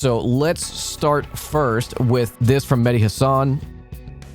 So let's start first with this from Mehdi Hassan.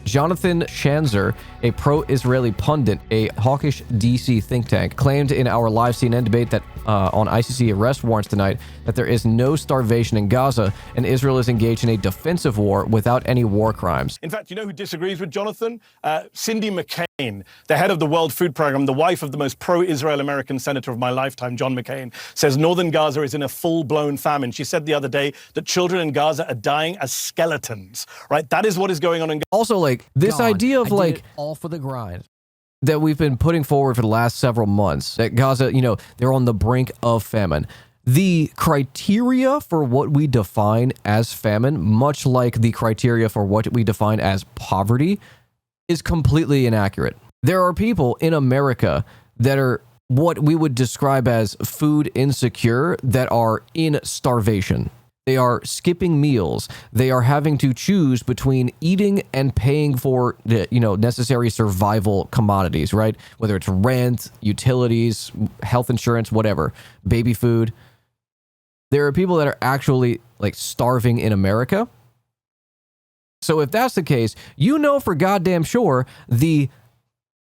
Jonathan Schanzer, a pro-Israeli pundit, a hawkish DC think tank, claimed in our live CNN debate that on ICC arrest warrants tonight that there is no starvation in Gaza and Israel is engaged in a defensive war without any war crimes. In fact, you know who disagrees with Jonathan? Cindy McCain, the head of the World Food Program, the wife of the most pro-Israel American senator of my lifetime, John McCain, says northern Gaza is in a full-blown famine. She said the other day that children in Gaza are dying as skeletons, right? That is what is going on in Gaza. Also, like, this idea of, like, all for the grind that we've been putting forward for the last several months, that Gaza, you know, they're on the brink of famine. The criteria for what we define as famine, much like the criteria for what we define as poverty, is completely inaccurate. There are people in America that are what we would describe as food insecure that are in starvation. They are skipping meals. They are having to choose between eating and paying for, you know, necessary survival commodities, right? Whether it's rent, utilities, health insurance, whatever, baby food. There are people that are actually, like, starving in America. So if that's the case, you know for goddamn sure the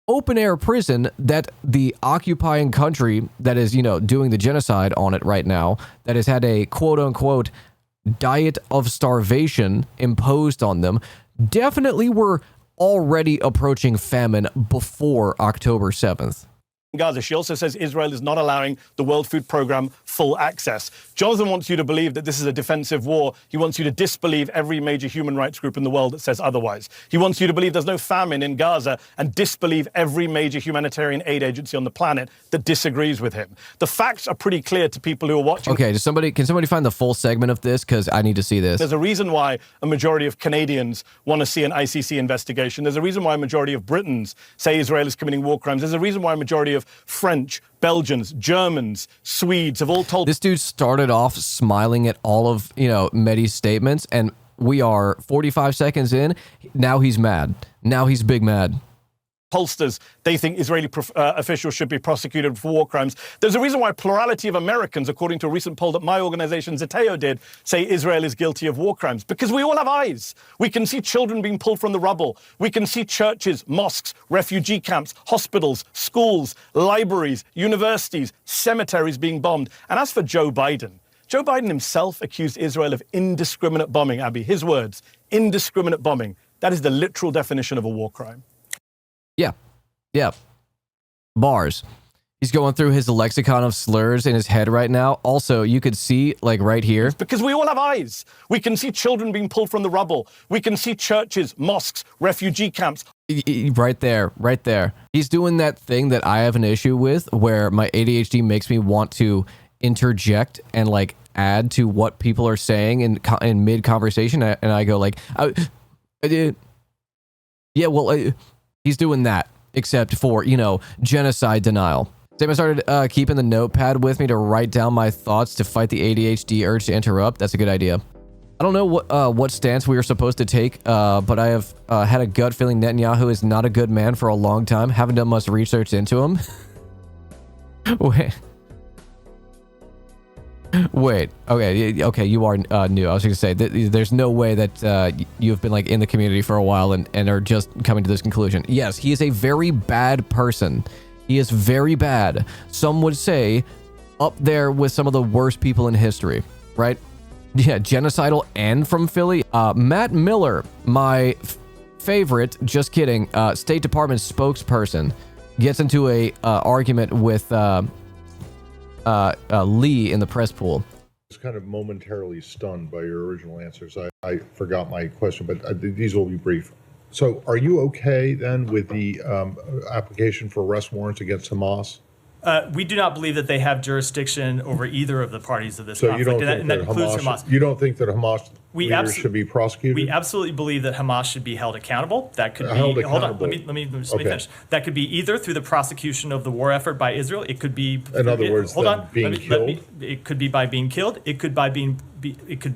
open air prison that the occupying country that is, you know, doing the genocide on it right now, that has had a quote unquote diet of starvation imposed on them, definitely were already approaching famine before October 7th. Gaza. She also says Israel is not allowing the World Food Program full access. Jonathan wants you to believe that this is a defensive war. He wants you to disbelieve every major human rights group in the world that says otherwise. He wants you to believe there's no famine in Gaza and disbelieve every major humanitarian aid agency on the planet that disagrees with him. The facts are pretty clear to people who are watching. Okay, can somebody find the full segment of this? Because I need to see this. There's a reason why a majority of Canadians want to see an ICC investigation. There's a reason why a majority of Britons say Israel is committing war crimes. There's a reason why a majority of French, Belgians, Germans, Swedes have all told... This dude started off smiling at all of, you know, Mehdi's statements, and we are 45 seconds in. Now he's mad. Now he's big mad. Pollsters, they think Israeli officials should be prosecuted for war crimes. There's a reason why a plurality of Americans, according to a recent poll that my organization, Zeteo, did, say Israel is guilty of war crimes. Because we all have eyes. We can see children being pulled from the rubble. We can see churches, mosques, refugee camps, hospitals, schools, libraries, universities, cemeteries being bombed. And as for Joe Biden himself accused Israel of indiscriminate bombing, Abby. His words, indiscriminate bombing. That is the literal definition of a war crime. Yeah. Bars. He's going through his lexicon of slurs in his head right now. Also, you could see, like, right here. Because we all have eyes. We can see children being pulled from the rubble. We can see churches, mosques, refugee camps. Right there. He's doing that thing that I have an issue with, where my ADHD makes me want to interject and, like, add to what people are saying in mid-conversation. And I go, like, he's doing that, except for, you know, genocide denial. Same, I started keeping the notepad with me to write down my thoughts to fight the ADHD urge to interrupt. That's a good idea. I don't know what stance we were supposed to take, but I have had a gut feeling Netanyahu is not a good man for a long time. Haven't done much research into him. Wait. Okay, you are new. I was going to say, there's no way that you've been, like, in the community for a while and are just coming to this conclusion. Yes, he is a very bad person. He is very bad. Some would say up there with some of the worst people in history, right? Yeah, genocidal and from Philly. Matt Miller, my favorite, just kidding, State Department spokesperson, gets into a argument with... Lee in the press pool. I was kind of momentarily stunned by your original answers. I forgot my question, but these will be brief. So are you okay then with the application for arrest warrants against Hamas? We do not believe that they have jurisdiction over either of the parties of this So conflict, you don't think and that includes Hamas. You don't think that Hamas leaders should be prosecuted? We absolutely believe that Hamas should be held accountable. That could be hold on. Let me finish. That could be either through the prosecution of the war effort by Israel. It could be, in other words, being killed. It could be by being killed. It could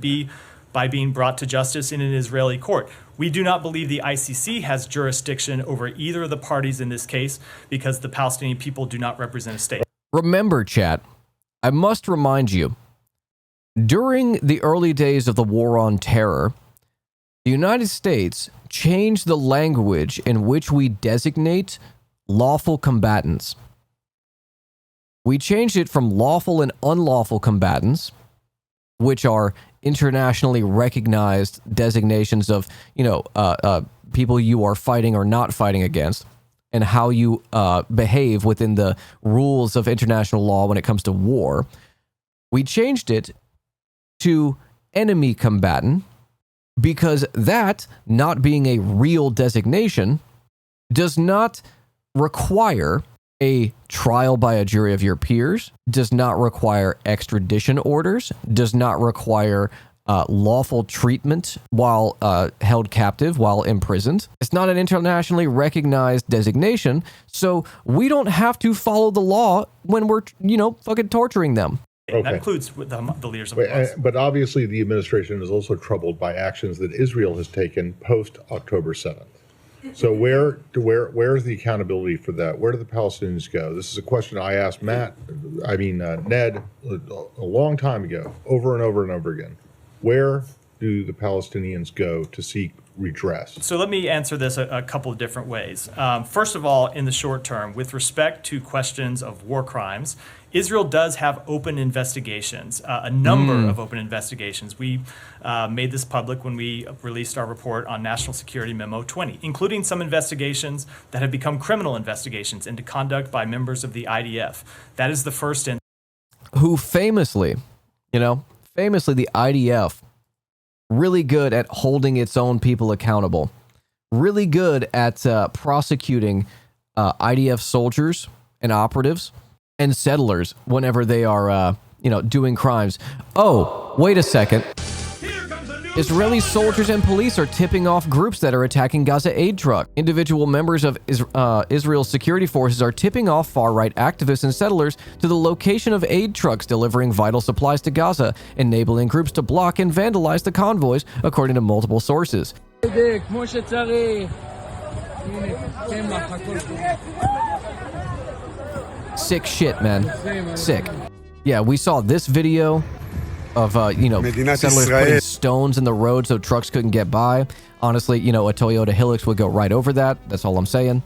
be by being brought to justice in an Israeli court. We do not believe the ICC has jurisdiction over either of the parties in this case because the Palestinian people do not represent a state. Remember, chat, I must remind you, During the early days of the War on Terror, the United States changed the language in which we designate lawful combatants. We changed it from lawful and unlawful combatants, which are internationally recognized designations of, people you are fighting or not fighting against, and how you behave within the rules of international law when it comes to war. We changed it to enemy combatant because that, not being a real designation, does not require a trial by a jury of your peers, does not require extradition orders, does not require lawful treatment while held captive, while imprisoned. It's not an internationally recognized designation, so we don't have to follow the law when we're, fucking torturing them. Okay. That includes the leaders of Hamas. But obviously the administration is also troubled by actions that Israel has taken post October 7th. So where is the accountability for that? Where do the Palestinians go? This is a question I asked Ned a long time ago, over and over and over again. Where do the Palestinians go to seek redress? So let me answer this a couple of different ways. First of all, in the short term, with respect to questions of war crimes, Israel does have open investigations, a number of open investigations. We made this public when we released our report on National Security Memo 20, including some investigations that have become criminal investigations into conduct by members of the IDF. That is the first in. Who famously, the IDF, really good at holding its own people accountable, really good at prosecuting IDF soldiers and operatives and settlers whenever they are, doing crimes. Oh, wait a second. Israeli soldiers and police are tipping off groups that are attacking Gaza aid truck. Individual members of Israel's security forces are tipping off far-right activists and settlers to the location of aid trucks delivering vital supplies to Gaza, enabling groups to block and vandalize the convoys, according to multiple sources. Sick shit, man. Sick. Yeah, we saw this video of, settlers putting stones in the road so trucks couldn't get by. Honestly, a Toyota Hilux would go right over that. That's all I'm saying.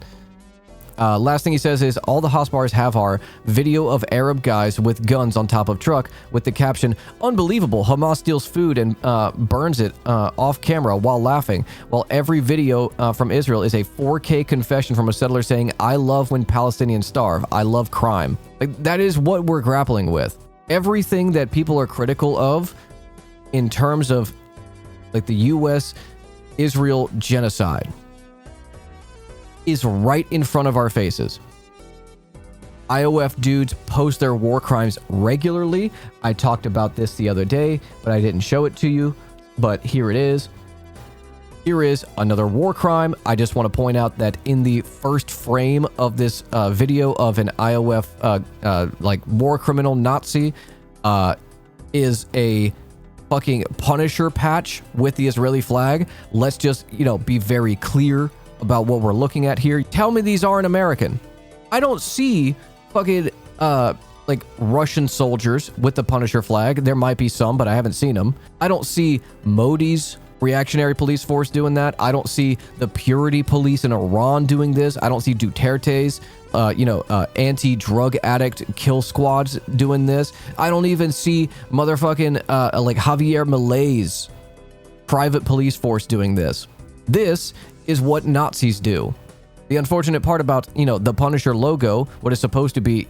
Last thing he says is, all the Hasbars have our video of Arab guys with guns on top of truck with the caption, "Unbelievable, Hamas steals food and burns it off camera while laughing," while every video from Israel is a 4K confession from a settler saying, "I love when Palestinians starve. I love crime." Like, that is what we're grappling with. Everything that people are critical of in terms of like the U.S.-Israel genocide is right in front of our faces. IOF dudes post their war crimes regularly. I talked about this the other day, but I didn't show it to you. But here it is. Here is another war crime. I just want to point out that in the first frame of this video of an IOF war criminal Nazi is a fucking Punisher patch with the Israeli flag. Let's just, be very clear about what we're looking at here. Tell me these aren't American. I don't see fucking Russian soldiers with the Punisher flag. There might be some, but I haven't seen them. I don't see Modi's reactionary police force doing that. I don't see the purity police in Iran doing this. I don't see Duterte's anti-drug addict kill squads doing this. I don't even see motherfucking Javier Milei's private police force doing this. This is what Nazis do. The unfortunate part about, the Punisher logo, what is supposed to be,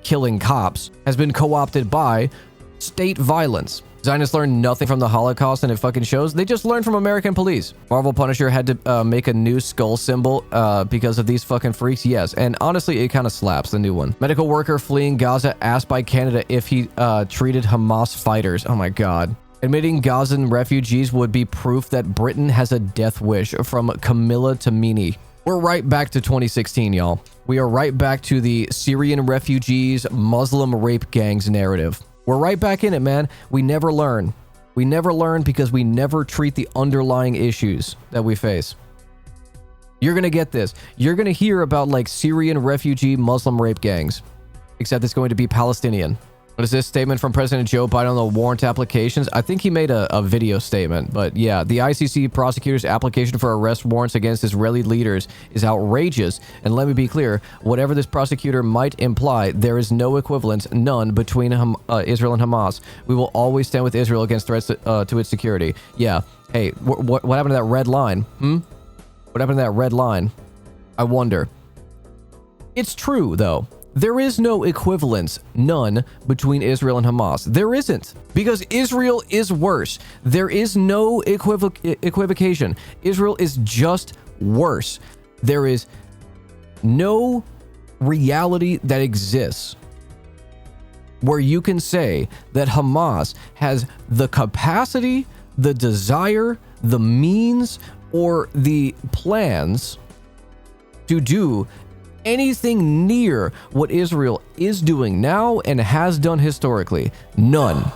killing cops, has been co-opted by state violence. Zionists learned nothing from the Holocaust, and it fucking shows. They just learned from American police. Marvel Punisher had to make a new skull symbol because of these fucking freaks. Yes, and honestly, it kind of slaps, the new one. Medical worker fleeing Gaza asked by Canada if he treated Hamas fighters. Oh my God. Admitting Gazan refugees would be proof that Britain has a death wish, from Camilla Tamini. We're right back to 2016, y'all. We are right back to the Syrian refugees, Muslim rape gangs narrative. We're right back in it, man. We never learn. We never learn because we never treat the underlying issues that we face. You're going to get this. You're going to hear about Syrian refugee Muslim rape gangs, except it's going to be Palestinian. What is this statement from President Joe Biden on the warrant applications? I think he made a video statement, but yeah, the ICC prosecutor's application for arrest warrants against Israeli leaders is outrageous. And let me be clear, whatever this prosecutor might imply, there is no equivalence, none, between Israel and Hamas. We will always stand with Israel against threats to its security. Yeah. Hey, what happened to that red line? What happened to that red line? I wonder. It's true, though. There is no equivalence, none, between Israel and Hamas. There isn't, because Israel is worse. There is no equivocation. Israel is just worse. There is no reality that exists where you can say that Hamas has the capacity, the desire, the means, or the plans to do anything near what Israel is doing now and has done historically. None.